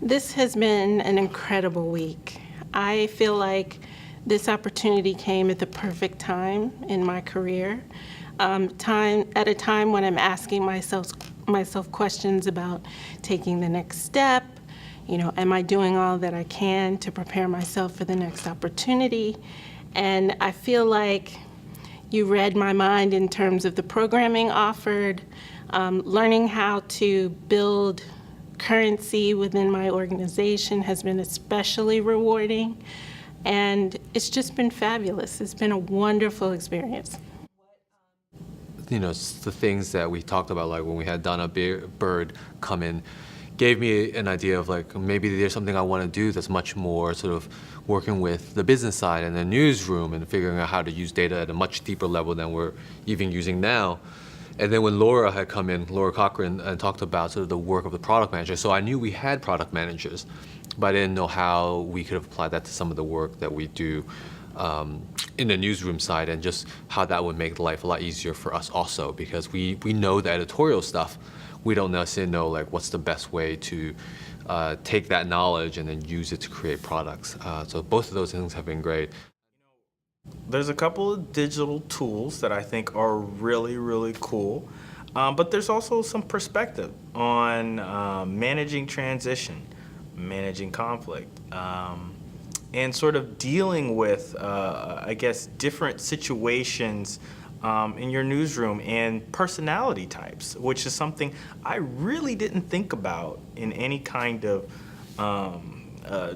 This has been an incredible week. I feel like this opportunity came at the perfect time in my career, at a time when I'm asking myself questions about taking the next step. Am I doing all that I can to prepare myself for the next opportunity? And I feel like you read my mind in terms of the programming offered, learning how to build currency within my organization has been especially rewarding, and it's just been fabulous. It's been a wonderful experience. The things that we talked about, like when we had Donna Bird come in, gave me an idea of like maybe there's something I want to do that's much more sort of working with the business side and the newsroom and figuring out how to use data at a much deeper level than we're even using now. And then when Laura had come in, Laura Cochran, and talked about sort of the work of the product manager, so I knew we had product managers, but I didn't know how we could have applied that to some of the work that we do in the newsroom side, and just how that would make life a lot easier for us also, because we know the editorial stuff. We don't necessarily know like what's the best way to take that knowledge and then use it to create products. So both of those things have been great. There's a couple of digital tools that I think are really, really cool, but there's also some perspective on managing transition, managing conflict, and sort of dealing with, I guess, different situations in your newsroom and personality types, which is something I really didn't think about in any kind of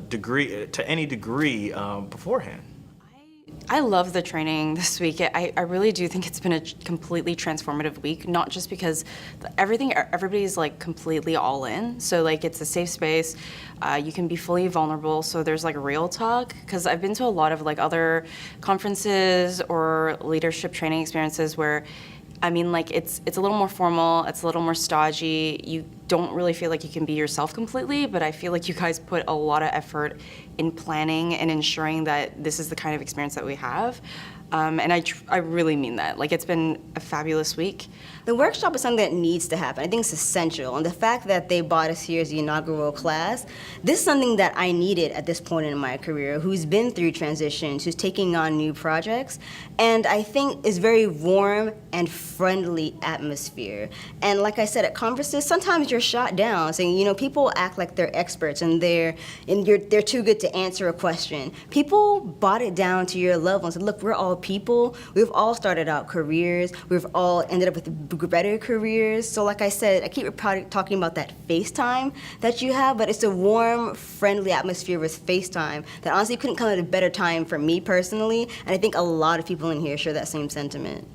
degree, to any degree beforehand. I love the training this week. I really do think it's been a completely transformative week, not just because everybody's like completely all in. So like it's a safe space. You can be fully vulnerable. So there's like real talk, because I've been to a lot of like other conferences or leadership training experiences where, I mean, like it's a little more formal, it's a little more stodgy. You don't really feel like you can be yourself completely, but I feel like you guys put a lot of effort in planning and ensuring that this is the kind of experience that we have. And I really mean that. Like, it's been a fabulous week. The workshop is something that needs to happen. I think it's essential. And the fact that they brought us here as the inaugural class, this is something that I needed at this point in my career, who's been through transitions, who's taking on new projects. And I think it's very warm and friendly atmosphere. And like I said, at conferences, sometimes you're shot down saying, people act like they're experts and they're too good to answer a question. People brought it down to your level and said, look, we're all people. We've all started out careers. We've all ended up with better careers. So like I said, I keep talking about that FaceTime that you have, but it's a warm, friendly atmosphere with FaceTime that honestly couldn't come at a better time for me personally, and I think a lot of people in here share that same sentiment.